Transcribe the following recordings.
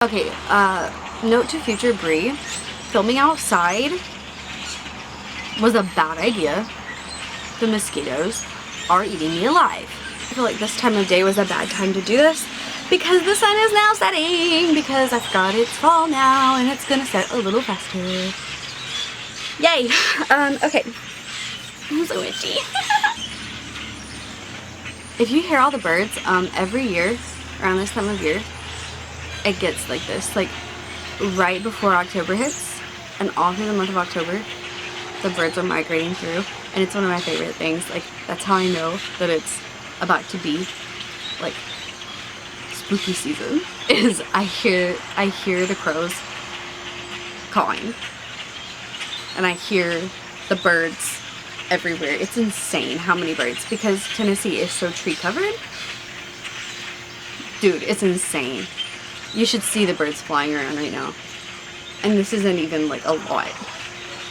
Okay, note to future Bree, filming outside was a bad idea. The mosquitoes are eating me alive. I feel like this time of day was a bad time to do this because the sun is now setting, because I forgot it's fall now and it's gonna set a little faster. Yay! Okay. I'm so itchy. If you hear all the birds, every year, around this time of year, it gets like this, like right before October hits and all through the month of October, the birds are migrating through, and it's one of my favorite things. Like, that's how I know that it's about to be like spooky season, is I hear the crows cawing and I hear the birds everywhere. It's insane how many birds, because Tennessee is so tree covered. Dude, it's insane. You should see the birds flying around right now. And this isn't even like a lot.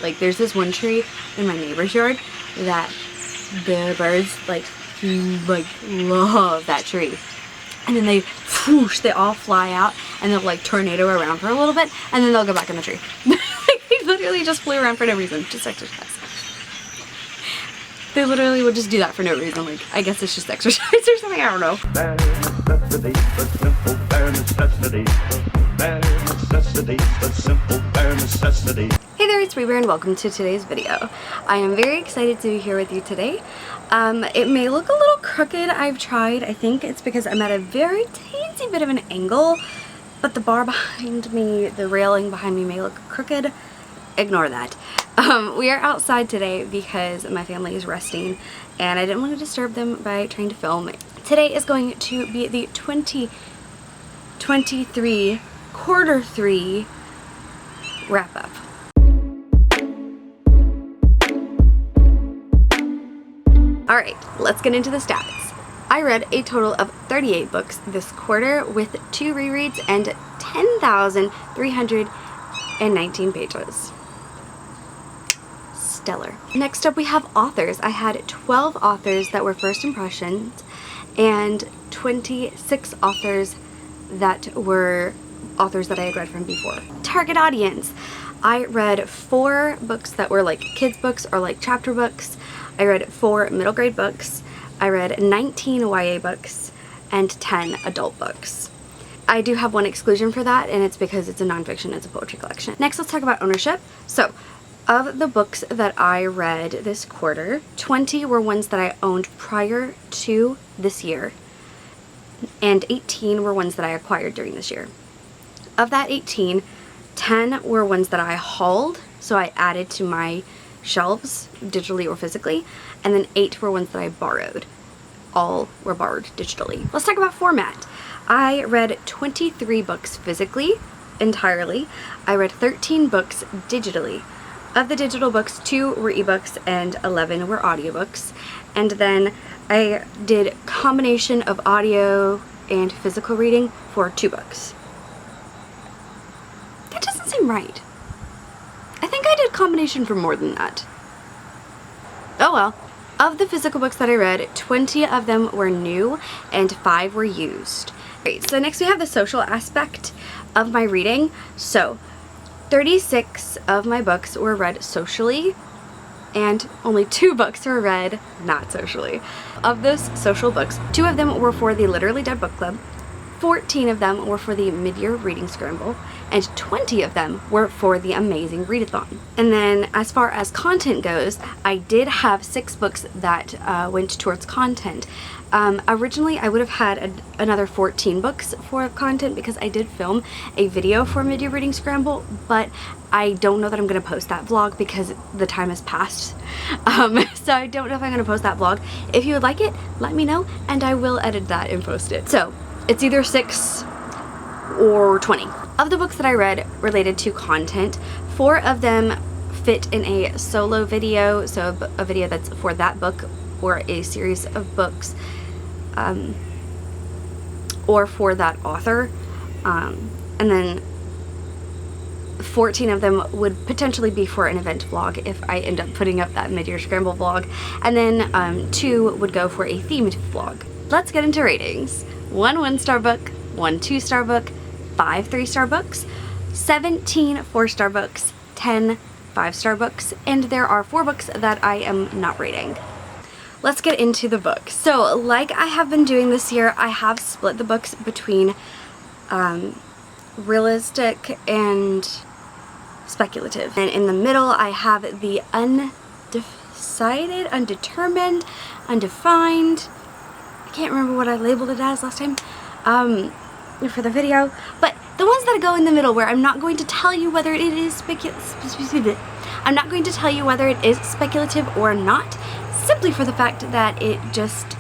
Like, there's this one tree in my neighbor's yard that the birds like love that tree. And then they whoosh, they all fly out and they'll like tornado around for a little bit and then they'll go back in the tree. Like, they literally just flew around for no reason, just exercise. They literally would just do that for no reason. Like, I guess it's just exercise or something, I don't know. Bare necessity, but simple bare necessity. Bare necessity, but simple bare necessity. Hey there, it's Reaver and welcome to today's video. I am very excited to be here with you today. It may look a little crooked. I've tried. I think it's because I'm at a very teensy bit of an angle, but the bar behind me, the railing behind me may look crooked. Ignore that. We are outside today because my family is resting and I didn't want to disturb them by trying to film. Today is going to be the 2023 quarter 3 wrap up. Alright, let's get into the stats. I read a total of 38 books this quarter with 2 rereads and 10,319 pages. Stellar. Next up we have authors. I had 12 authors that were first impressions and 26 authors that were authors that I had read from before. Target audience. I read 4 books that were like kids books or like chapter books. I read 4 middle grade books. I read 19 YA books and 10 adult books. I do have one exclusion for that, and it's because it's a nonfiction, it's a poetry collection. Next, let's talk about ownership. So, of the books that I read this quarter, 20 were ones that I owned prior to this year, and 18 were ones that I acquired during this year. Of that 18, 10 were ones that I hauled, so I added to my shelves, digitally or physically, and then 8 were ones that I borrowed. All were borrowed digitally. Let's talk about format. I read 23 books physically, entirely. I read 13 books digitally. Of the digital books, 2 were ebooks and 11 were audiobooks. And then I did combination of audio and physical reading for 2 books. That doesn't seem right. I think I did combination for more than that. Oh well. Of the physical books that I read, 20 of them were new and 5 were used. Great, so next we have the social aspect of my reading. So 36 of my books were read socially and only 2 books were read not socially. Of those social books, 2 of them were for the Literally Dead Book Club, 14 of them were for the Mid-Year Reading Scramble, and 20 of them were for the Amazing Readathon. And then as far as content goes, I did have 6 books that went towards content. Originally I would have had another 14 books for content because I did film a video for Mid-Year Reading Scramble, but I don't know that I'm going to post that vlog because the time has passed. So I don't know if I'm going to post that vlog. If you would like it, let me know and I will edit that and post it. So it's either 6 or 20. Of the books that I read related to content, 4 of them fit in a solo video, so a video that's for that book or a series of books, or for that author, and then 14 of them would potentially be for an event vlog if I end up putting up that Mid-Year Scramble vlog, and then 2 would go for a themed vlog. Let's get into ratings. 1 1-star book, 1 2-star book, 5 3-star books, 17 4-star books, 10 5-star books, and there are 4 books that I am not rating. Let's get into the books. So like I have been doing this year, I have split the books between realistic and speculative. And in the middle I have the undecided, undetermined, undefined. I can't remember what I labeled it as last time for the video, but the ones that go in the middle, where I'm not going to tell you whether it is speculative or not, simply for the fact that it just,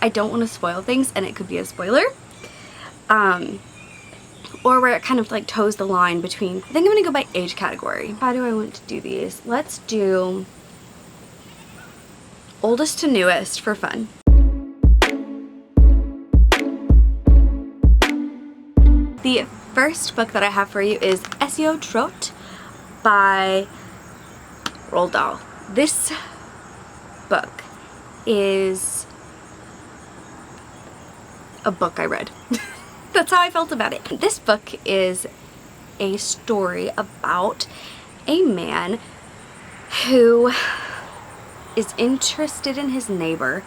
I don't want to spoil things and it could be a spoiler, or where it kind of like toes the line between, I think I'm going to go by age category. How do I want to do these? Let's do oldest to newest for fun. The first book that I have for you is SEO Trot by Roald Dahl. This book is a book I read. That's how I felt about it. This book is a story about a man who is interested in his neighbor,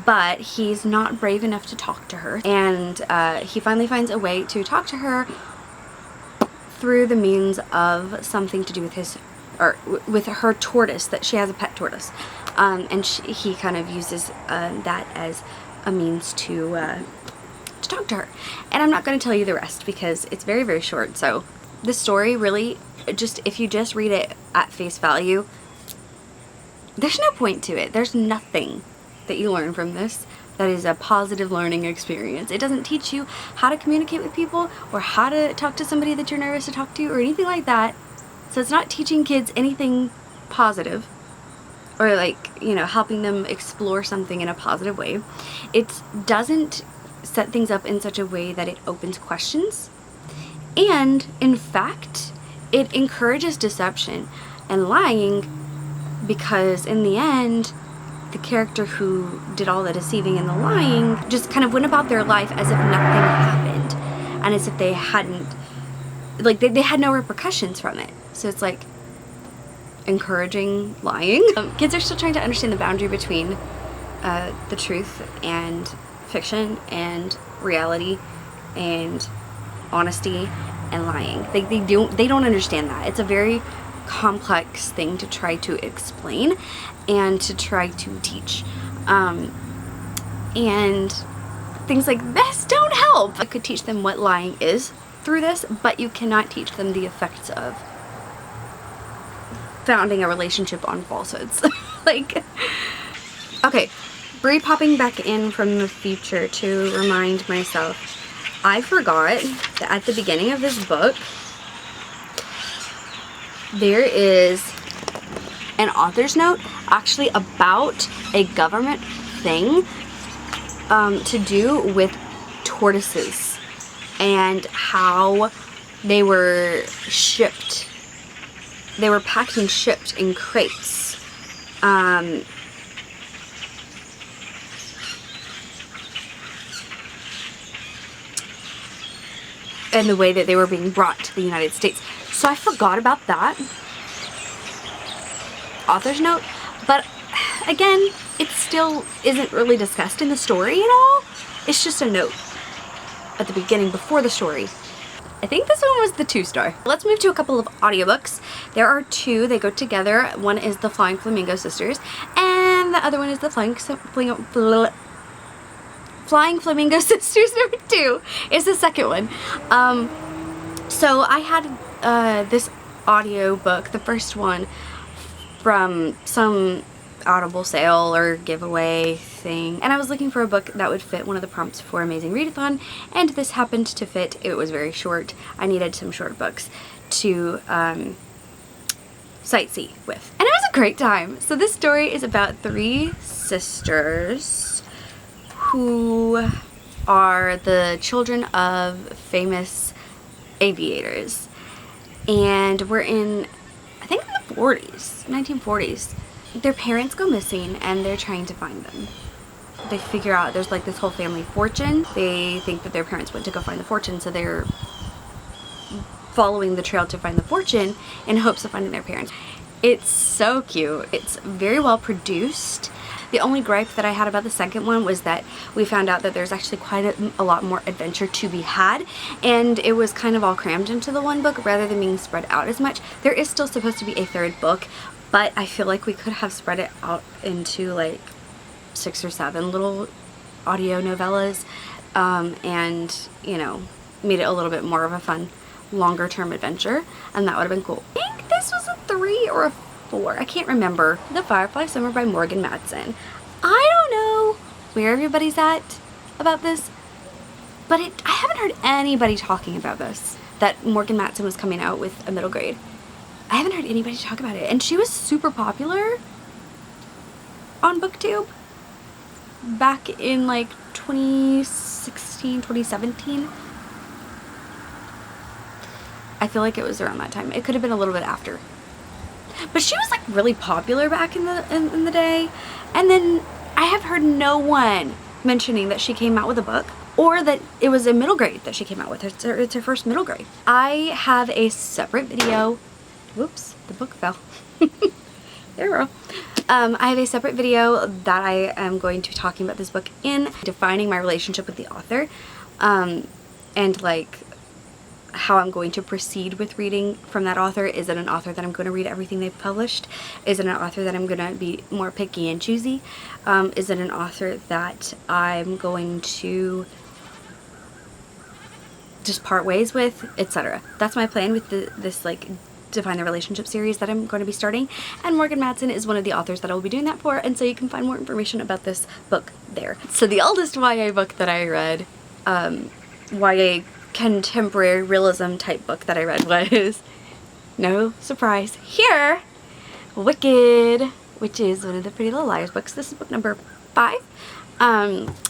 but he's not brave enough to talk to her, and he finally finds a way to talk to her through the means of something to do with his, or with her tortoise, that she has a pet tortoise, and he kind of uses that as a means to talk to her. And I'm not going to tell you the rest because it's very, very short. So the story really, just if you just read it at face value, there's no point to it. There's nothing that you learn from this that is a positive learning experience. It doesn't teach you how to communicate with people or how to talk to somebody that you're nervous to talk to or anything like that. So it's not teaching kids anything positive or like, you know, helping them explore something in a positive way. It doesn't set things up in such a way that it opens questions. And in fact, it encourages deception and lying, because in the end, the character who did all the deceiving and the lying just kind of went about their life as if nothing happened, and as if they hadn't, like they had no repercussions from it. So it's like encouraging lying. Kids are still trying to understand the boundary between the truth and fiction and reality and honesty and lying. They don't understand that. It's a very complex thing to try to explain and to try to teach, and things like this don't help. I could teach them what lying is through this, but you cannot teach them the effects of founding a relationship on falsehoods. Like, okay, popping back in from the future to remind myself, I forgot that at the beginning of this book there is an author's note actually about a government thing to do with tortoises and how they were shipped. They were packed and shipped in crates. And the way that they were being brought to the United States. So I forgot about that author's note, but again, it still isn't really discussed in the story at all. It's just a note at the beginning before the story. I think this one was the 2-star. Let's move to a couple of audiobooks. There are 2, they go together. One is the Flying Flamingo Sisters, and the other one is the Flying Flamingo Sisters number 2 is the second one. So I had this audio book, the first one, from some Audible sale or giveaway thing, and I was looking for a book that would fit one of the prompts for Amazing Readathon, and this happened to fit. It was very short. I needed some short books to sightsee with, and it was a great time. So this story is about 3 sisters who are the children of famous aviators, and we're in, I think, in the 40s, 1940s. Their parents go missing and they're trying to find them. they figure out there's like this whole family fortune. They think that their parents went to go find the fortune, so they're following the trail to find the fortune in hopes of finding their parents. It's so cute. It's very well produced. The only gripe that I had about the second one was that we found out that there's actually quite a lot more adventure to be had, and it was kind of all crammed into the one book rather than being spread out as much. There is still supposed to be a third book, but I feel like we could have spread it out into like 6 or 7 little audio novellas, and, you know, made it a little bit more of a fun, longer term adventure, and that would have been cool. I think this was a 3 or a 4. I can't remember. The Firefly Summer by Morgan Matson. I don't know where everybody's at about this, but I haven't heard anybody talking about this, that Morgan Matson was coming out with a middle grade. I haven't heard anybody talk about it, and she was super popular on BookTube back in like 2016, 2017. I feel like it was around that time. It could have been a little bit after. But she was like really popular back in the day. And then I have heard no one mentioning that she came out with a book, or that it was a middle grade that she came out with. It's her first middle grade. I have a separate video. Whoops, the book fell. There we go. I have a separate video that I am going to be talking about this book in, defining my relationship with the author, and like how I'm going to proceed with reading from that author. Is it an author that I'm going to read everything they've published? Is it an author that I'm going to be more picky and choosy? Is it an author that I'm going to just part ways with, etc.? That's my plan with this like Define the Relationship series that I'm going to be starting, and Morgan Matson is one of the authors that I will be doing that for, and so you can find more information about this book there. So the oldest YA book that I read, YA contemporary realism type book that I read was, no surprise here, Wicked, which is one of the Pretty Little Liars books. This is book number 5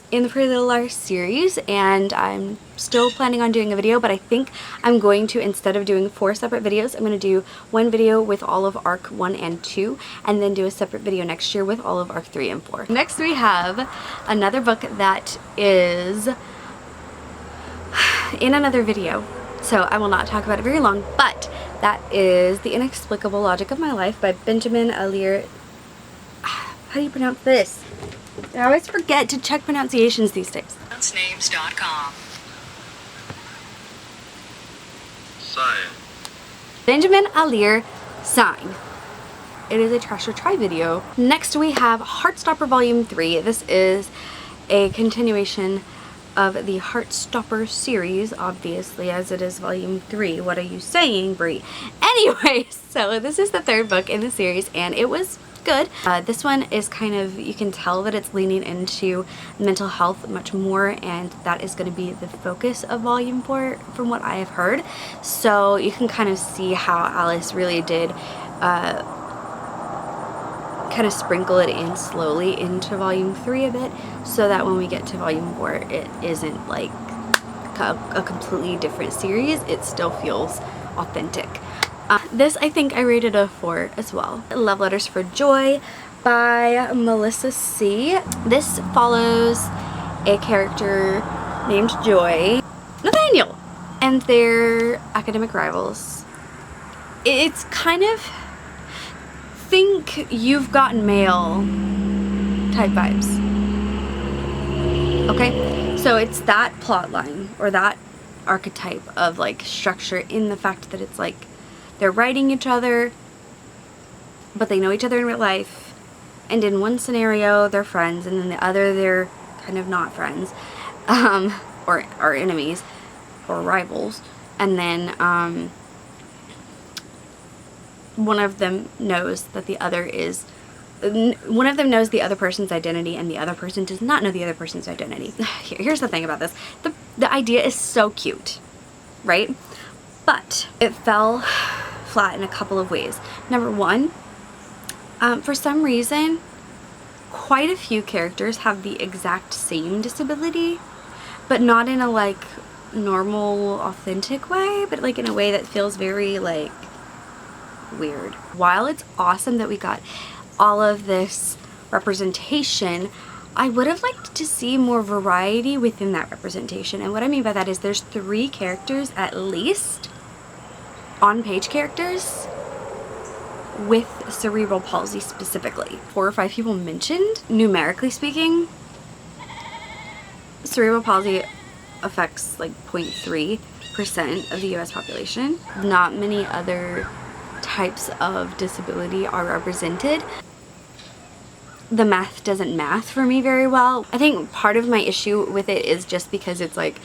in the Pretty Little Liars series, and I'm still planning on doing a video, but I think I'm going to, instead of doing 4 separate videos, I'm going to do one video with all of arc 1 and 2, and then do a separate video next year with all of arc 3 and 4. Next we have another book that is in another video, so I will not talk about it very long, but that is The Inexplicable Logic of My Life by Benjamin Alir. How do you pronounce this? I always forget to check pronunciations these days. Names.com. Sign. Benjamin Alir Sign. It is a Trash or Try video. Next we have Heartstopper Volume 3. This is a continuation of the Heartstopper series, obviously, as it is Volume 3. What are you saying, Brie? Anyway, so this is the 3rd book in the series, and it was good. This one is kind of, you can tell that it's leaning into mental health much more, and that is going to be the focus of Volume 4 from what I have heard. So you can kind of see how Alice really did kind of sprinkle it in slowly into Volume 3 a bit, so that when we get to Volume 4 it isn't like a completely different series. It still feels authentic. This I think I rated a 4 as well. Love Letters for Joy by Melissa C. This follows a character named Joy, Nathaniel, and their academic rivals. It's kind of, think You've Got Mail type vibes. Okay, so it's that plot line, or that archetype of like structure, in the fact that it's like they're writing each other, but they know each other in real life, and in one scenario they're friends, and in the other they're kind of not friends, or are enemies or rivals, and then one of them knows that the other is, one of them knows the other person's identity, and the other person does not know the other person's identity. Here's the thing about this. The idea is so cute, right? But it fell flat in a couple of ways. Number one, for some reason, quite a few characters have the exact same disability, but not in a like normal, authentic way, but like in a way that feels very like weird. While it's awesome that we got all of this representation, I would have liked to see more variety within that representation. And what I mean by that is there's 3 characters at least, on-page characters, with cerebral palsy specifically. 4 or 5 people mentioned. Numerically speaking, cerebral palsy affects like 0.3% of the US population. Not many other types of disability are represented. The math doesn't math for me very well. I think part of my issue with it is just because it's like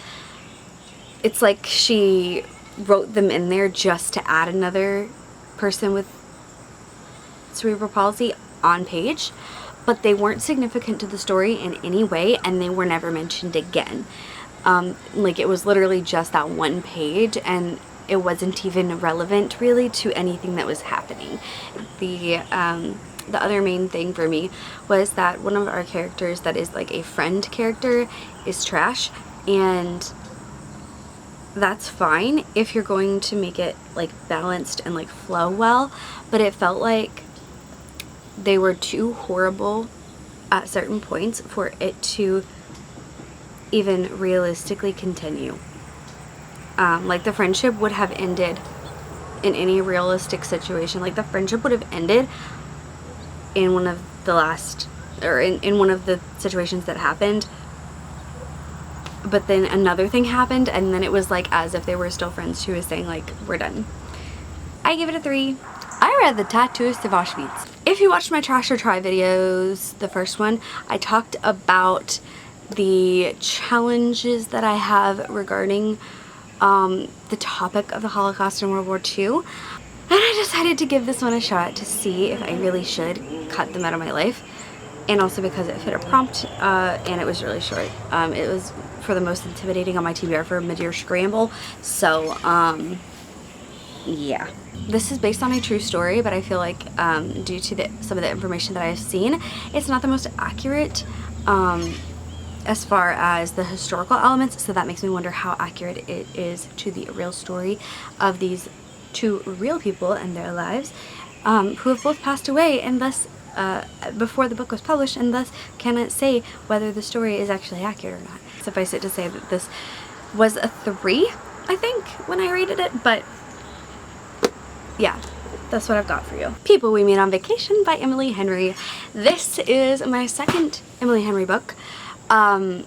she wrote them in there just to add another person with cerebral palsy on page, but they weren't significant to the story in any way, and they were never mentioned again. Like, it was literally just that one page, and it wasn't even relevant really to anything that was happening. The other main thing for me was that one of our characters that is like a friend character is trash, and that's fine if you're going to make it like balanced and like flow well, but it felt like they were too horrible at certain points for it to even realistically continue. Like, the friendship would have ended in any realistic situation. Like, the friendship would have ended in one of the last, or in one of the situations that happened, but then another thing happened, and then it was like as if they were still friends. She was saying like, we're done. I give it a 3. I read The Tattooist of Auschwitz. If you watched my Trash or Try videos, the first one, I talked about the challenges that I have regarding the topic of the Holocaust and World War II. And I decided to give this one a shot to see if I really should cut them out of my life. And also because it fit a prompt, and it was really short. It was for the most intimidating on my TBR for Mid-Year Scramble. So, yeah. This is based on a true story, but I feel like due to some of the information that I've seen, it's not the most accurate as far as the historical elements. So that makes me wonder how accurate it is to the real story of these 2 real people and their lives, who have both passed away, and thus before the book was published, and thus cannot say whether the story is actually accurate or not. Suffice it to say that this was a 3, I think, when I rated it, but yeah, that's what I've got for you. People We Meet on Vacation by Emily Henry. This is my second Emily Henry book, and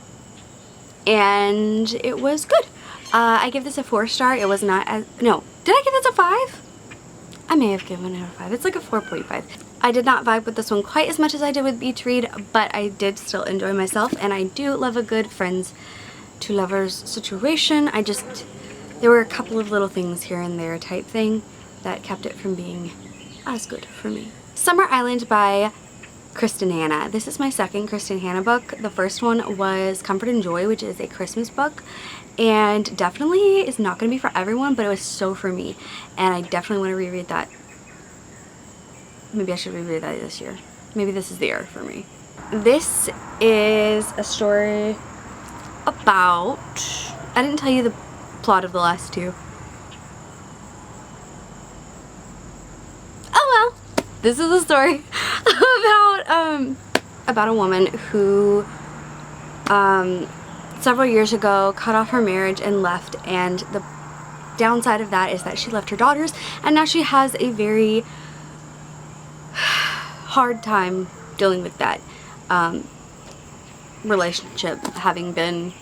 it was good. I give this a 4-star. It was not as, no, did I give this a 5? I may have given it a 5. It's like a 4.5. I did not vibe with this one quite as much as I did with Beach Read, but I did still enjoy myself, and I do love a good friends to lovers situation. There were a couple of little things here and there type thing that kept it from being as good for me. Summer Island by Kristen Hanna. This is my second Kristen Hanna book. The first one was Comfort and Joy, which is a Christmas book, and definitely is not going to be for everyone, but it was so for me, and I definitely want to reread that. Maybe I should reread that this year. Maybe this is the year for me. This is a story about, I didn't tell you the plot of the last 2. Oh well, this is a story about a woman who several years ago cut off her marriage and left, and the downside of that is that she left her daughters, and now she has a very hard time dealing with that relationship having been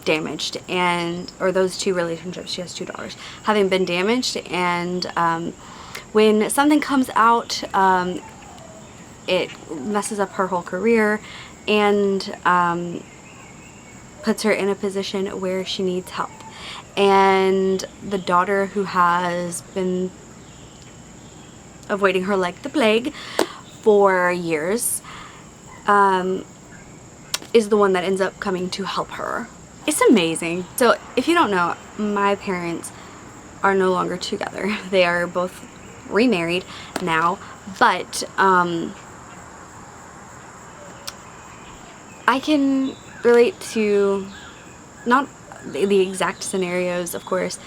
damaged, and or those 2 relationships, she has 2 daughters, having been damaged, and when something comes out, it messes up her whole career and puts her in a position where she needs help. And the daughter, who has been avoiding her like the plague for years, is the one that ends up coming to help her. It's amazing. So if you don't know, my parents are no longer together. They are both remarried now, but I can relate to not the exact scenarios, of course,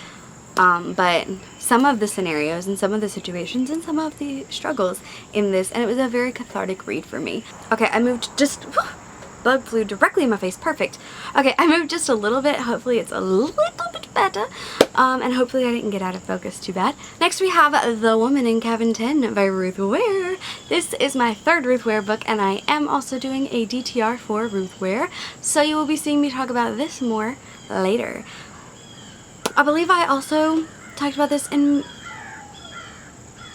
but some of the scenarios and some of the situations and some of the struggles in this, and it was a very cathartic read for me. Okay, I moved just bug flew directly in my face. Perfect. Okay, I moved just a little bit. Hopefully it's a little bit better. And hopefully I didn't get out of focus too bad. Next we have The Woman in Cabin 10 by Ruth Ware. This is my third Ruth Ware book, and I am also doing a DTR for Ruth Ware, so you will be seeing me talk about this more later. I believe I also talked about this in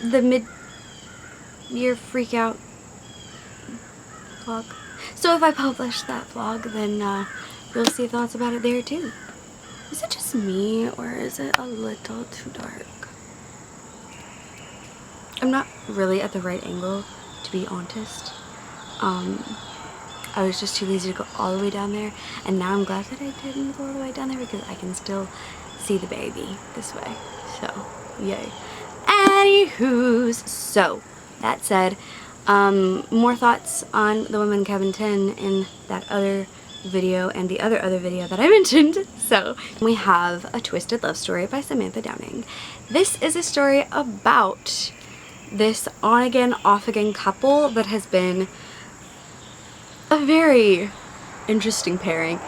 the mid-year freak-out vlog. So if I publish that vlog, then you'll see thoughts about it there too. Is it just me, or is it a little too dark? I'm not really at the right angle, to be honest. I was just too lazy to go all the way down there, and now I'm glad that I didn't go all the way down there because I can still see the baby this way. So, yay. Anywho's, so that said, more thoughts on The Woman in Cabin 10 in that other video and the other video that I mentioned. So we have A Twisted Love Story by Samantha Downing. This is a story about this on-again, off-again couple that has been a very interesting pairing,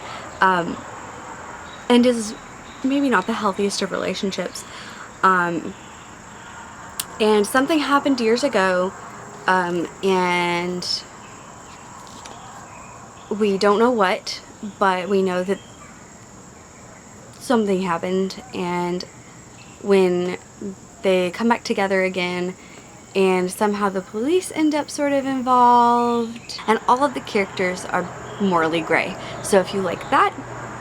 and is maybe not the healthiest of relationships. And something happened years ago, and we don't know what, but we know that something happened, and when they come back together again, and somehow the police end up sort of involved, and all of the characters are morally gray. So if you like that,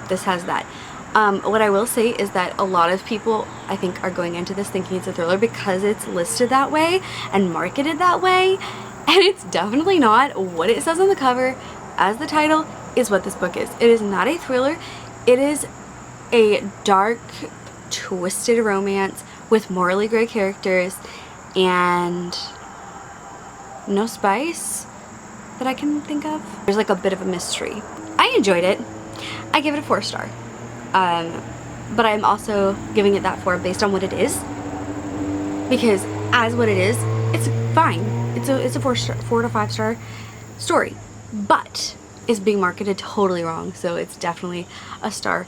this has that. What I will say is that a lot of people, I think, are going into this thinking it's a thriller because it's listed that way and marketed that way, and it's definitely not. What it says on the cover as the title is what this book is. It is not a thriller. It is a dark, twisted romance with morally gray characters and no spice that I can think of. There's like a bit of a mystery. I enjoyed it. I give it a 4-star. But I'm also giving it that 4 based on what it is, because as what it is, it's fine. It's a 4 to 5 star story, but it's being marketed totally wrong, so it's definitely a star.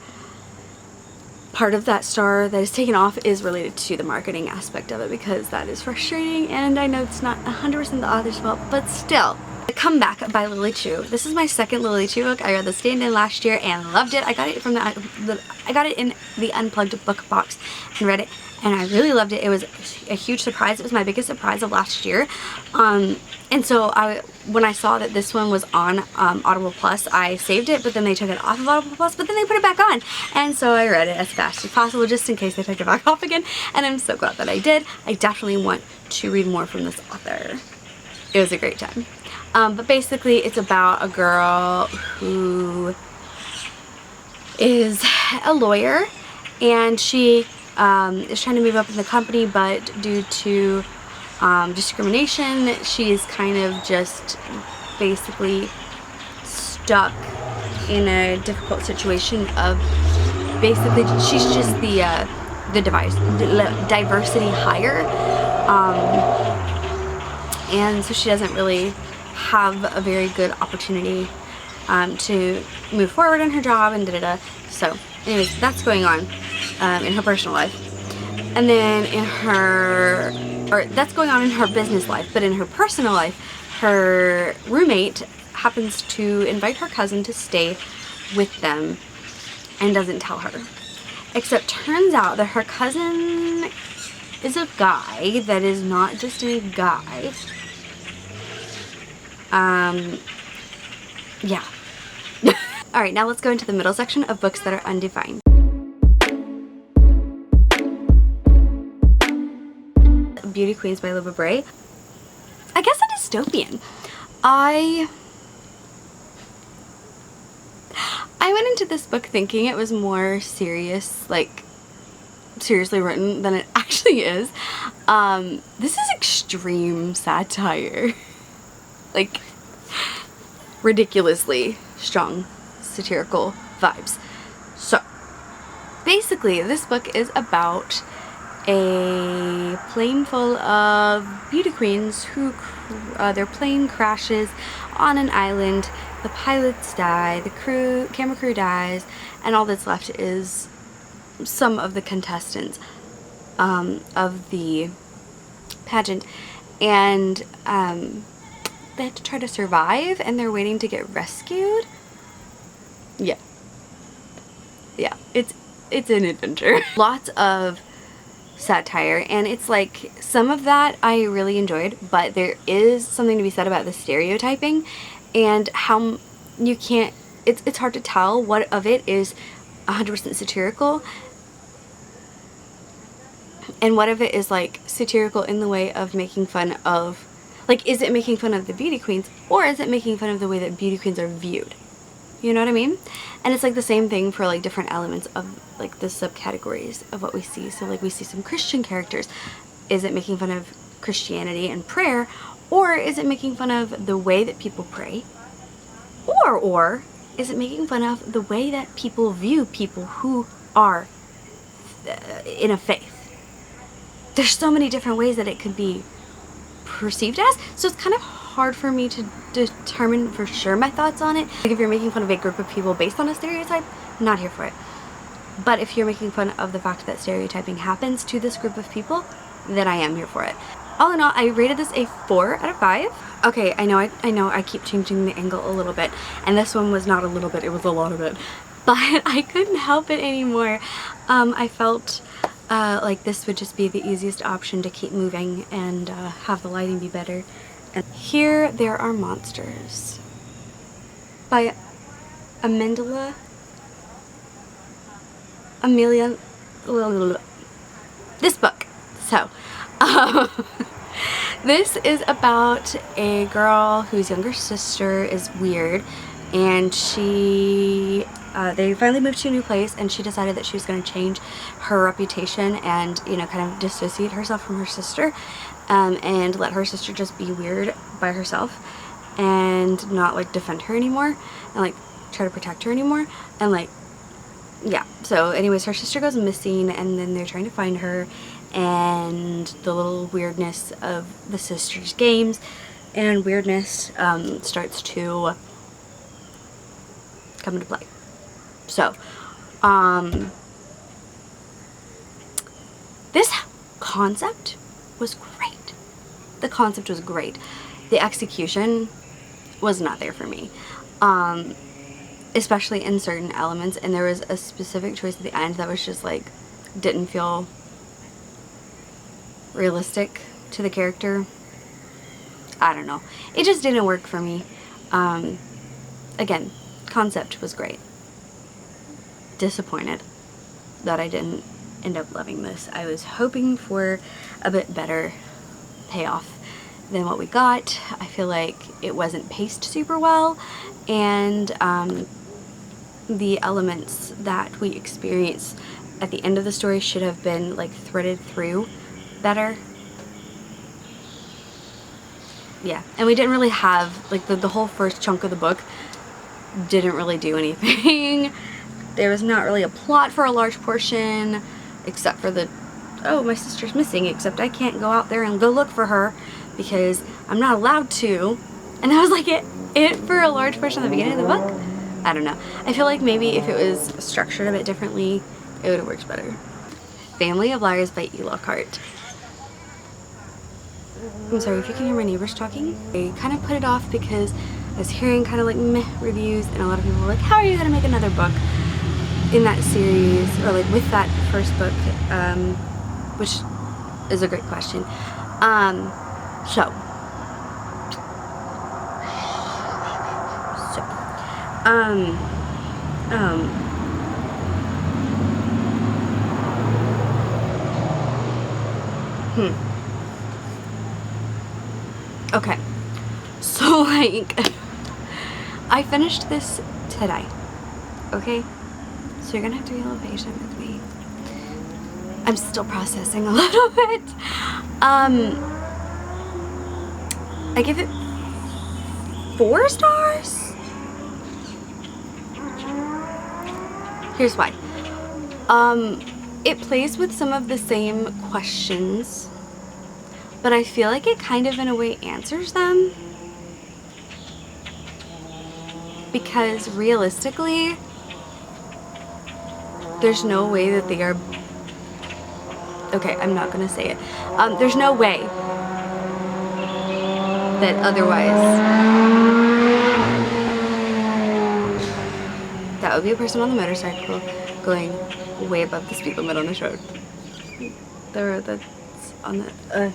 Part of that star that is taken off is related to the marketing aspect of it, because that is frustrating, and I know it's not 100% the author's fault, but still. The Comeback by Lily Chu. This is my second Lily Chu book. I read The Stand-In last year and loved it. I got it from I got it in the Unplugged book box and read it, and I really loved it. It was a huge surprise. It was my biggest surprise of last year. And so when I saw that this one was on Audible Plus, I saved it, but then they took it off of Audible Plus, but then they put it back on. And so I read it as fast as possible just in case they took it back off again, and I'm so glad that I did. I definitely want to read more from this author. It was a great time. But basically it's about a girl who is a lawyer, and she is trying to move up in the company, but due to discrimination, she's kind of just basically stuck in a difficult situation of basically she's just the diversity hire, and so she doesn't really have a very good opportunity to move forward in her job and da-da-da. So anyways, that's going on in her personal life, and then that's going on in her business life, but in her personal life, her roommate happens to invite her cousin to stay with them and doesn't tell her. Except turns out that her cousin is a guy that is not just a guy. Yeah. Alright, now let's go into the middle section of books that are undefined. Beauty Queens by Libba Bray. I guess a dystopian. I went into this book thinking it was more serious, like seriously written than it actually is. This is extreme satire. Like ridiculously strong satirical vibes. So basically this book is about a plane full of beauty queens who their plane crashes on an island. The pilots die, the camera crew dies, and all that's left is some of the contestants of the pageant, and they have to try to survive, and they're waiting to get rescued. Yeah, it's an adventure. Lots of satire, and it's like some of that I really enjoyed, but there is something to be said about the stereotyping and how you can't, it's hard to tell what of it is 100% satirical and what of it is like satirical in the way of making fun of, like, is it making fun of the beauty queens, or is it making fun of the way that beauty queens are viewed? You know what I mean? And it's like the same thing for like different elements of like the subcategories of what we see. So like we see some Christian characters. Is it making fun of Christianity and prayer, or is it making fun of the way that people pray? Or is it making fun of the way that people view people who are in a faith? There's so many different ways that it could be perceived as, so it's kind of hard for me to determine for sure my thoughts on it. Like if you're making fun of a group of people based on a stereotype, not here for it. But if you're making fun of the fact that stereotyping happens to this group of people, then I am here for it. All in all, I rated this a 4 out of 5. Okay, I know I keep changing the angle a little bit, and this one was not a little bit, it was a lot of it. But I couldn't help it anymore. I felt like this would just be the easiest option to keep moving and have the lighting be better. And here there are monsters by Amelia. This book. So, this is about a girl whose younger sister is weird, and they finally moved to a new place, and she decided that she was going to change her reputation and, you know, kind of dissociate herself from her sister, and let her sister just be weird by herself and not like defend her anymore and like try to protect her anymore, and like, yeah. So anyways, her sister goes missing, and then they're trying to find her, and the little weirdness of the sisters' games and weirdness starts to come into play. So, this concept was great. The concept was great. The execution was not there for me, especially in certain elements, and there was a specific choice at the end that was just like, didn't feel realistic to the character. I don't know. It just didn't work for me. Again, concept was great. Disappointed that I didn't end up loving this. I was hoping for a bit better payoff than what we got. I feel like it wasn't paced super well, and the elements that we experience at the end of the story should have been like threaded through better. Yeah, and we didn't really have like the whole first chunk of the book didn't really do anything. There was not really a plot for a large portion, except for the, oh, my sister's missing, except I can't go out there and go look for her because I'm not allowed to. And that was like it for a large portion of the beginning of the book. I don't know. I feel like maybe if it was structured a bit differently, it would have worked better. Family of Liars by E. Lockhart. I'm sorry if you can hear my neighbors talking. I kind of put it off because I was hearing kind of like meh reviews, and a lot of people were like, how are you going to make another book in that series, or like with that first book, which is a great question. Okay, so like, I finished this today, okay? So you're gonna have to be a little patient with me. I'm still processing a little bit. I give it 4 stars. Here's why. it plays with some of the same questions, but I feel like it kind of in a way answers them. Because realistically, there's no way that they are... Okay, I'm not gonna say it. There's no way that otherwise... That would be a person on the motorcycle going way above the speed limit on this road. The road that's on the...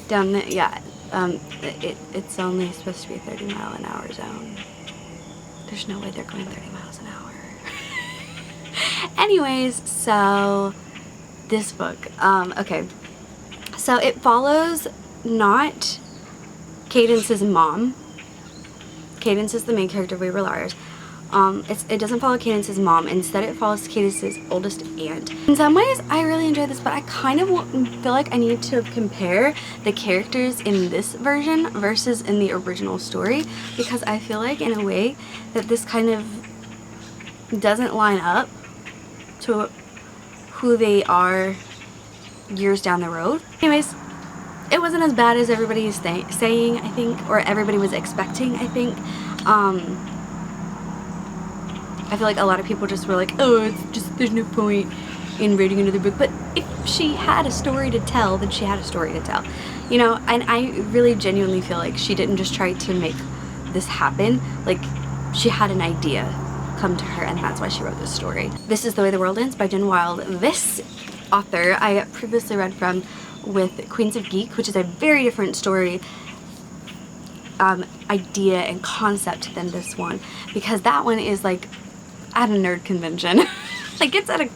down the... Yeah. It's only supposed to be a 30-mile-an-hour zone. There's no way they're going 30 miles an hour. Anyways, so this book, okay. So it follows not Cadence's mom. Cadence is the main character, we were liars. It doesn't follow Cadence's mom. Instead, it follows Cadence's oldest aunt. In some ways, I really enjoyed this, but I kind of feel like I need to compare the characters in this version versus in the original story, because I feel like, in a way, that this kind of doesn't line up to who they are years down the road. Anyways, it wasn't as bad as everybody is saying, I think, or everybody was expecting, I think. I feel like a lot of people just were like, oh, it's just, there's no point in reading another book. But if she had a story to tell, then she had a story to tell. You know, and I really genuinely feel like she didn't just try to make this happen. Like, she had an idea come to her, and that's why she wrote this story. This is The Way the World Ends by Jen Wilde. This author I previously read from with Queens of Geek, which is a very different story idea and concept than this one, because that one is like at a nerd convention. Like, it's at a,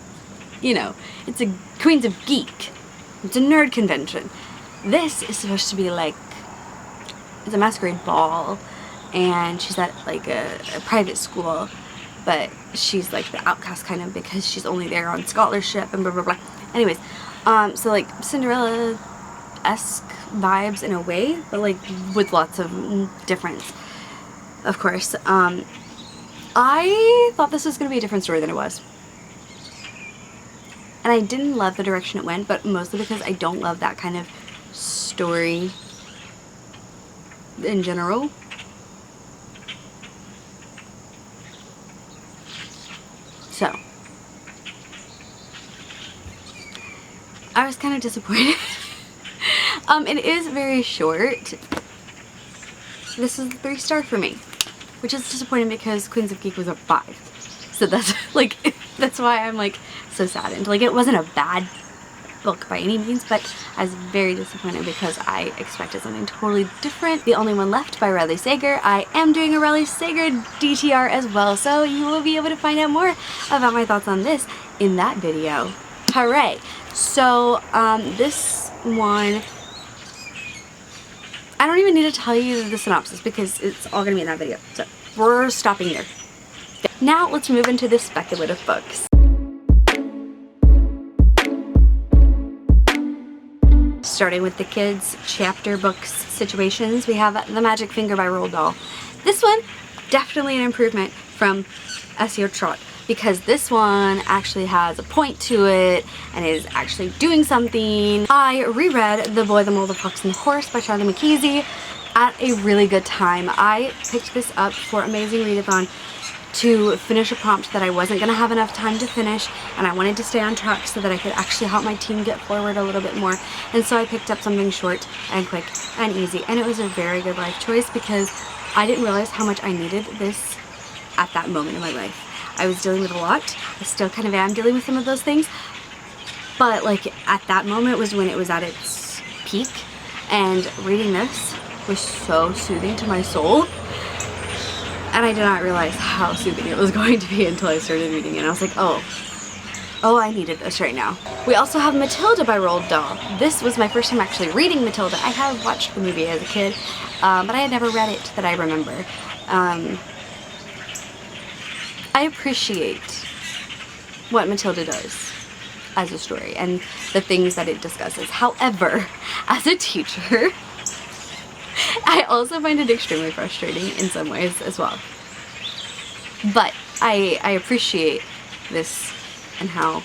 you know, it's a Queens of Geek. It's a nerd convention. This is supposed to be like, it's a masquerade ball, and she's at like a private school, but she's like the outcast kind of, because she's only there on scholarship and blah blah blah. Anyways, so like Cinderella-esque vibes in a way, but like with lots of difference, of course. I thought this was going to be a different story than it was. And I didn't love the direction it went, but mostly because I don't love that kind of story in general. So, I was kind of disappointed. It is very short. This is a 3-star for me, which is disappointing because Queens of Geek was a 5. So that's like, that's why I'm like so saddened. Like, it wasn't a bad book by any means, but I was very disappointed because I expected something totally different. The Only One Left by Riley Sager. I am doing a Riley Sager DTR as well, so you will be able to find out more about my thoughts on this in that video. Hooray! So, this one, I don't even need to tell you the synopsis because it's all going to be in that video. So, we're stopping there. Now, let's move into the speculative books. Starting with the kids' chapter books situations, we have The Magic Finger by Roald Dahl. This one, definitely an improvement from SEO Trot, because this one actually has a point to it and is actually doing something. I reread The Boy, the Mole, the Fox, and the Horse by Charlie McKeesey at a really good time. I picked this up for Amazing Readathon to finish a prompt that I wasn't going to have enough time to finish, and I wanted to stay on track so that I could actually help my team get forward a little bit more. And so I picked up something short and quick and easy, and it was a very good life choice because I didn't realize how much I needed this at that moment in my life. I was dealing with a lot. I still kind of am dealing with some of those things, but like at that moment was when it was at its peak, and reading this was so soothing to my soul. And I did not realize how soothing it was going to be until I started reading it. And I was like, oh, I needed this right now. We also have Matilda by Roald Dahl. This was my first time actually reading Matilda. I have watched the movie as a kid, but I had never read it that I remember. I appreciate what Matilda does as a story and the things that it discusses. However, as a teacher, I also find it extremely frustrating in some ways as well. But I appreciate this and how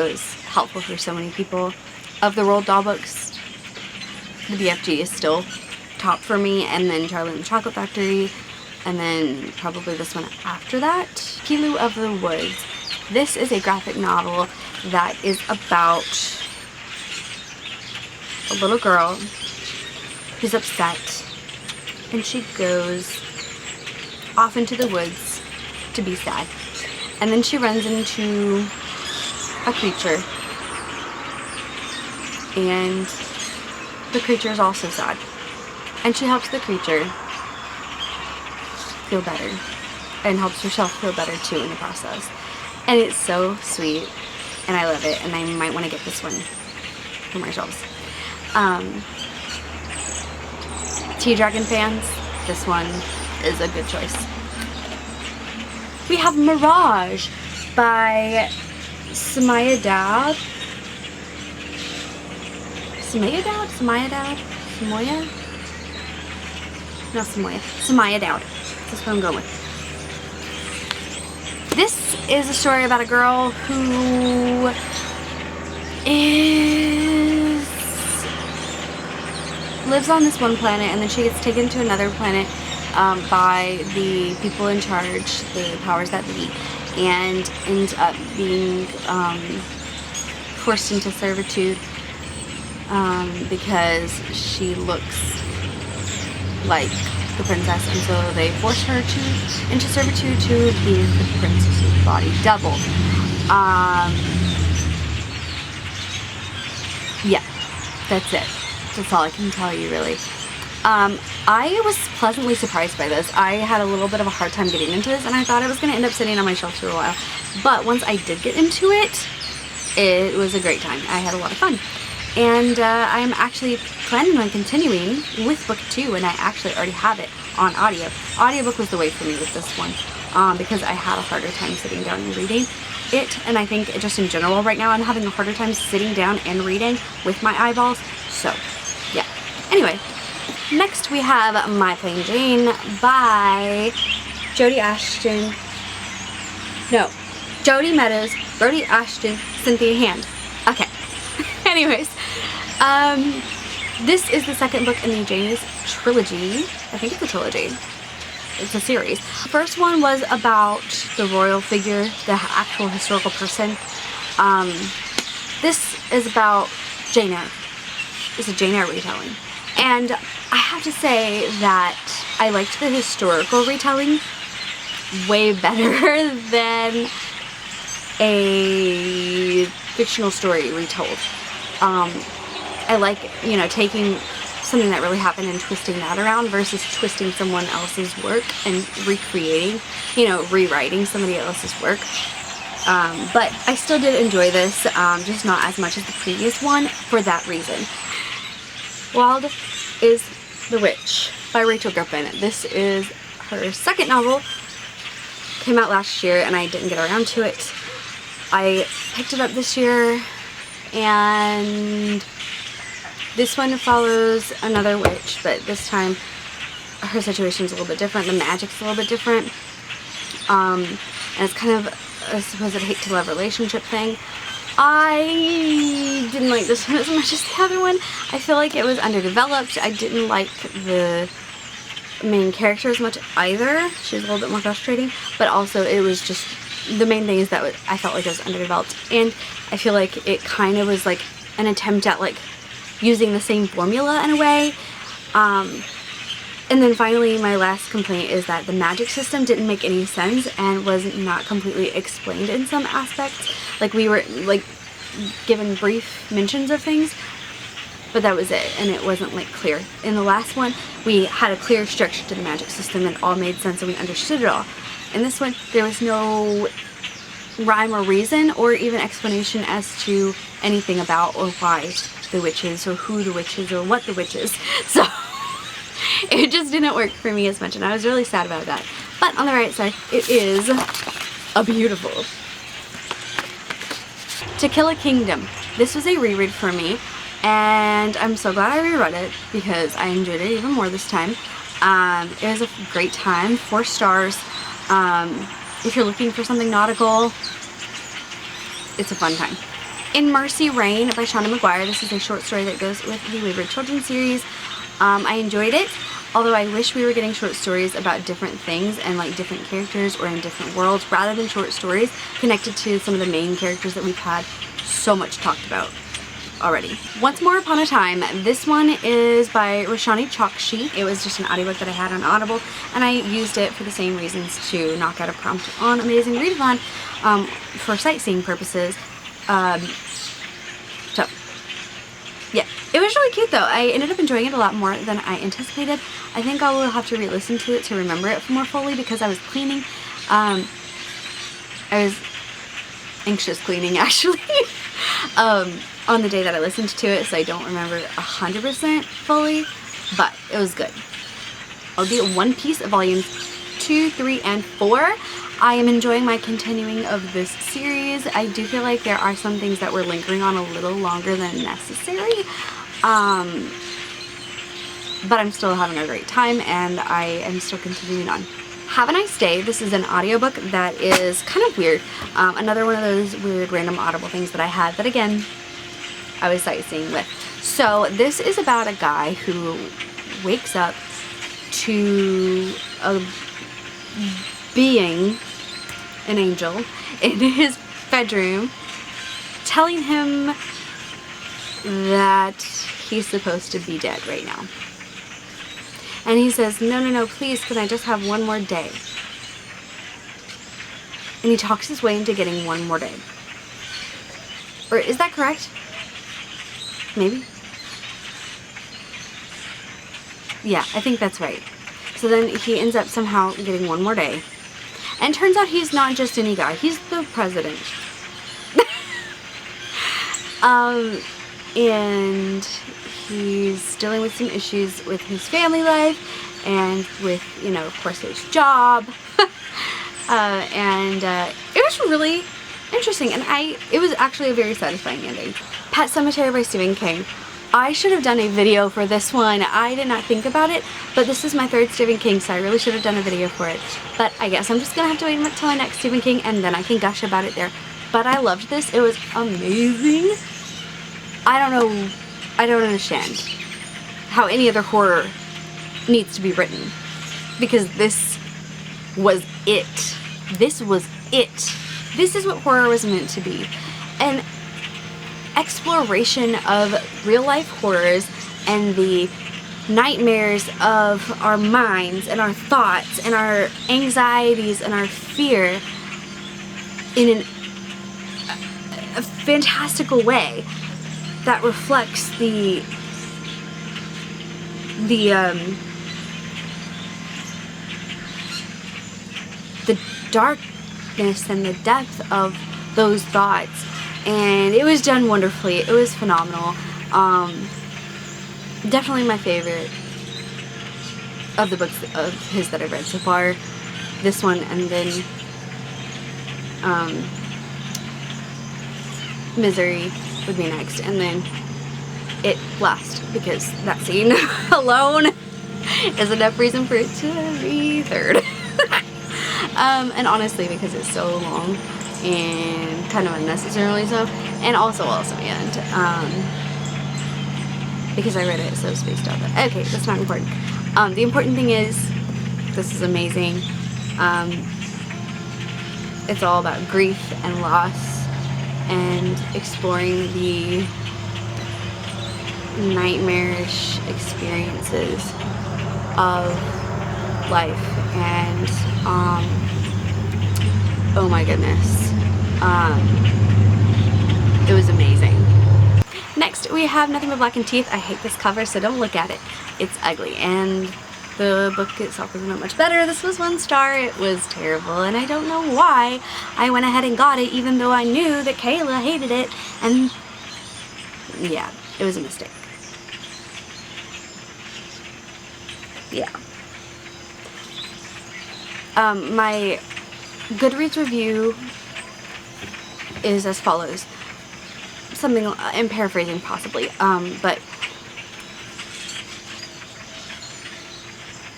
it was helpful for so many people. Of the Roald Dahl books, the BFG is still top for me, and then Charlie and the Chocolate Factory, and then probably this one after that, Kilu of the Woods. This is a graphic novel that is about a little girl who's upset, and she goes off into the woods to be sad, and then she runs into a creature, and the creature is also sad, and she helps the creature feel better and helps herself feel better too in the process. And it's so sweet, and I love it, and I might want to get this one for my shelves. Tea Dragon fans, this one is a good choice. We have Mirage by Samaya Dowd. Samaya Dowd? Samoya? No, Samaya Dowd. That's what I'm going with. This is a story about a girl who lives on this one planet, and then she gets taken to another planet by the people in charge, the powers that be, and ends up being forced into servitude because she looks like the princess, and so they force her into servitude to be the princess's body double. Yeah, that's it. That's all I can tell you, really. I was pleasantly surprised by this. I had a little bit of a hard time getting into this, and I thought it was going to end up sitting on my shelf for a while. But once I did get into it, it was a great time. I had a lot of fun. And I'm actually planning on continuing with book 2, and I actually already have it on audio. Audiobook was the way for me with this one, because I had a harder time sitting down and reading it, and I think just in general right now I'm having a harder time sitting down and reading with my eyeballs, so yeah. Anyway, next we have My Plain Jane by Jodie Meadows, Brody Ashton, Cynthia Hand. Okay. Anyways, this is the second book in the Jane's trilogy. I think it's a trilogy. It's a series. The first one was about the royal figure, the actual historical person. This is about Jane Eyre. It's a Jane Eyre retelling. And I have to say that I liked the historical retelling way better than a fictional story retold. I like, you know, taking something that really happened and twisting that around versus twisting someone else's work and recreating, you know, rewriting somebody else's work. But I still did enjoy this, just not as much as the previous one for that reason. Wild is the Witch by Rachel Griffin. This is her second novel. Came out last year and I didn't get around to it. I picked it up this year, and this one follows another witch, but this time her situation is a little bit different. The magic's a little bit different. And it's kind of a supposed hate-to-love relationship thing. I didn't like this one as much as the other one. I feel like it was underdeveloped. I didn't like the main character as much either. She was a little bit more frustrating, but also it was just, the main thing is that I felt like it was underdeveloped, and I feel like it kind of was like an attempt at like using the same formula in a way. And then finally, my last complaint is that the magic system didn't make any sense and was not completely explained in some aspects. Like, we were like given brief mentions of things, but that was it, and it wasn't like clear. In the last one, we had a clear structure to the magic system and it all made sense and we understood it all. In this one, there was no rhyme or reason or even explanation as to anything about or why the witch is, or who the witch is, or what the witch is. So it just didn't work for me as much, and I was really sad about that. But on the right side, it is a beautiful. To Kill a Kingdom. This was a reread for me, and I'm so glad I reread it because I enjoyed it even more this time. It was a great time. 4 stars. If you're looking for something nautical, it's a fun time. In Mercy Rain by Shauna McGuire. This is a short story that goes with the Wayward Children series. I enjoyed it, although I wish we were getting short stories about different things and like different characters or in different worlds rather than short stories connected to some of the main characters that we've had so much talked about already. Once More Upon a Time. This one is by Roshani Chokshi. It was just an audiobook that I had on Audible, and I used it for the same reasons to knock out a prompt on Amazing Readathon for sightseeing purposes. So, yeah, it was really cute though. I ended up enjoying it a lot more than I anticipated. I think I will have to re-listen to it to remember it more fully because I was cleaning. I was anxious cleaning actually on the day that I listened to it, so I don't remember 100% fully, but it was good. I'll be at One Piece volumes 2, 3, and 4. I am enjoying my continuing of this series. I do feel like there are some things that we're lingering on a little longer than necessary, but I'm still having a great time and I am still continuing on. Have a Nice Day. This is an audiobook that is kind of weird. Another one of those weird random Audible things that I had that again I was sightseeing with. So this is about a guy who wakes up to a being, an angel, in his bedroom telling him that he's supposed to be dead right now. And he says, no, please, can I just have one more day? And he talks his way into getting one more day. Or is that correct? Maybe? Yeah, I think that's right. So then he ends up somehow getting one more day. And turns out he's not just any guy. He's the president. And he's dealing with some issues with his family life and with, you know, of course, his job. It was really interesting, and it was actually a very satisfying ending. Pet Sematary by Stephen King. I should have done a video for this one. I did not think about it, but this is my third Stephen King, so I really should have done a video for it. But I guess I'm just gonna have to wait until my next Stephen King, and then I can gush about it there. But I loved this. It was amazing. I don't understand how any other horror needs to be written, because this was it. This was it. This is what horror was meant to be. An exploration of real life horrors and the nightmares of our minds and our thoughts and our anxieties and our fear in a fantastical way that reflects the darkness and the depth of those thoughts. And it was done wonderfully. It was phenomenal. Definitely my favorite of the books of his that I've read so far. This one, and then Misery would be next, and then It last, because that scene alone is enough reason for it to be third. And honestly, because it's so long and kind of unnecessarily so, and also and because I read it so spaced out. But okay, that's not important. The important thing is this is amazing. It's all about grief and loss and exploring the nightmarish experiences of life, and oh my goodness, it was amazing. Next we have Nothing But Blackened Teeth. I hate this cover, so don't look at it. It's ugly, and the book itself was not much better. This was 1 star. It was terrible, and I don't know why I went ahead and got it, even though I knew that Kayla hated it, and yeah, it was a mistake. Yeah. My Goodreads review is as follows. Something, I'm paraphrasing possibly, but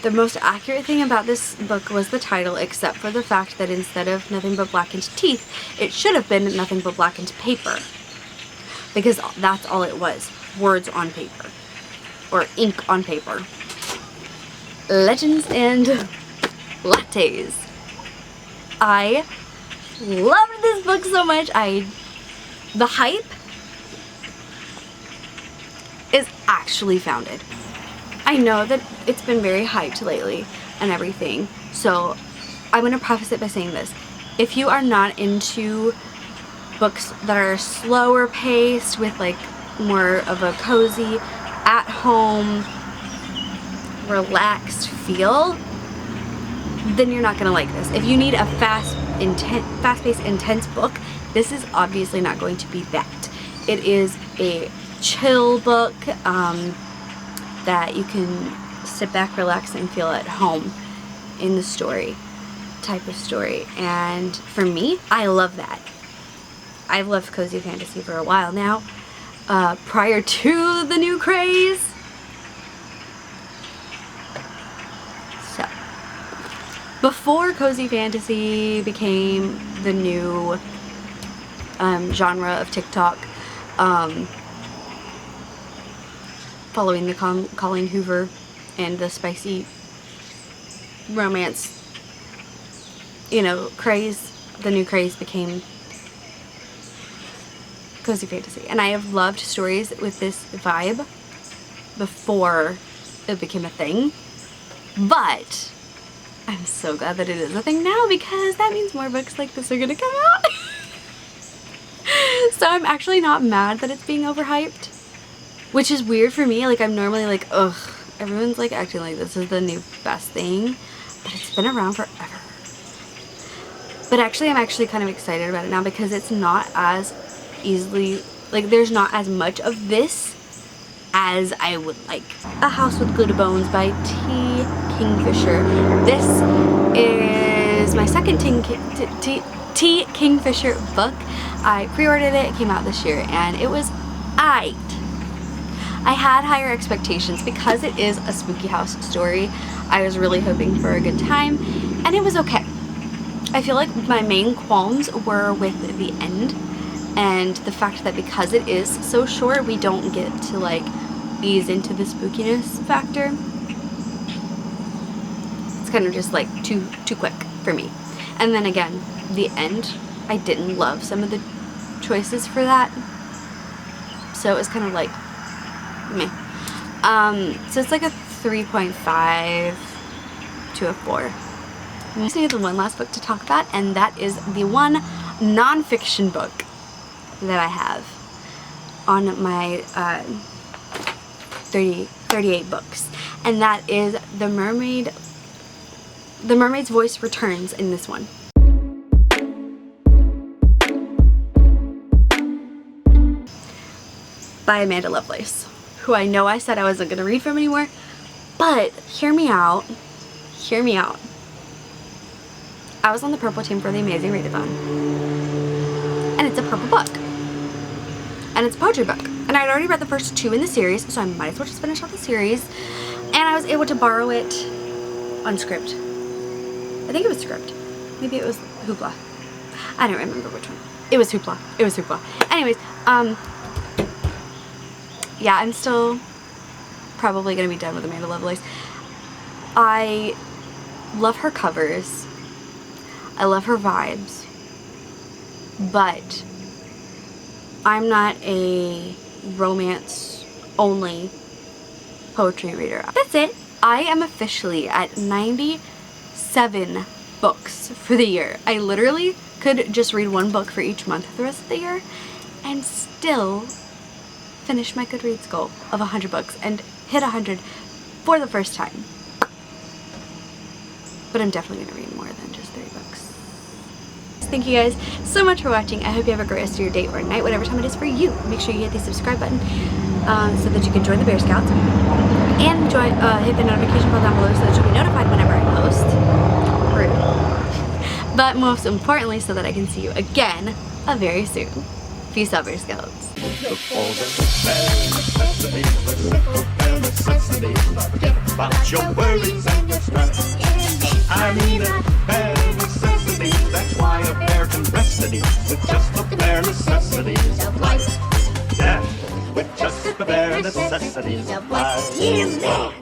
the most accurate thing about this book was the title, except for the fact that instead of Nothing But Blackened Teeth, it should have been Nothing But Blackened Paper. because that's all it was. Words on paper. Or ink on paper. Legends and lattes. I loved this book so much. The hype is actually founded. I know that it's been very hyped lately and everything, so I'm going to preface it by saying this. If you are not into books that are slower paced with like more of a cozy, at home, relaxed feel, then you're not going to like this. If you need a fast-paced, intense book, this is obviously not going to be that. It is a chill book that you can sit back, relax, and feel at home in the story, type of story. And for me, I love that. I've loved cozy fantasy for a while now, prior to the new craze. So, before cozy fantasy became the new genre of TikTok, following the Colleen Hoover and the spicy romance, craze, the new craze became cozy fantasy. And I have loved stories with this vibe before it became a thing, but I'm so glad that it is a thing now, because that means more books like this are gonna come out. So I'm actually not mad that it's being overhyped, which is weird for me. Like, I'm normally like, ugh, everyone's like acting like this is the new best thing, but it's been around forever. But actually, I'm actually kind of excited about it now, because it's not as easily, like, there's not as much of this as I would like. A House with Glitter Bones by T. Kingfisher. This is my second T. Kingfisher book. I pre-ordered it came out this year, and it was aight. I had higher expectations because it is a spooky house story. I was really hoping for a good time, and it was okay. I feel like my main qualms were with the end, and the fact that because it is so short, we don't get to like ease into the spookiness factor. It's kind of just like too quick for me. And then again, the end, I didn't love some of the choices for that, so it was kind of like meh. So it's like a 3.5 to a 4. I just need the one last book to talk about, and that is the one non-fiction book that I have on my 38 books, and that is The Mermaid's Voice Returns in this one. By Amanda Lovelace, who I know I said I wasn't going to read from anymore, but hear me out. Hear me out. I was on the purple team for the Amazing Readathon, and it's a purple book, and it's a poetry book, and I'd already read the first 2 in the series, so I might as well just finish off the series, and I was able to borrow it on Script. I think it was Script. Maybe it was Hoopla. I don't remember which one. It was Hoopla. It was Hoopla. Anyways, yeah, I'm still probably going to be done with Amanda Lovelace. I love her covers. I love her vibes. But I'm not a romance-only poetry reader. That's it. I am officially at 97 books for the year. I literally could just read one book for each month for the rest of the year and still finish my Goodreads goal of 100 books and hit 100 for the first time. But I'm definitely going to read more than just 3 books. Thank you guys so much for watching. I hope you have a great rest of your day or night, whatever time it is for you. Make sure you hit the subscribe button so that you can join the Bear Scouts. And hit the notification bell down below so that you'll be notified whenever I post. Rude. But most importantly, so that I can see you again very soon. Peace out, Bear Scouts. Look for the bare necessities, the simple bare necessities. Forget about your worries and your stress. I mean the bare necessities. That's why a bear can rest at ease with just the bare necessities of life. Yeah. is that?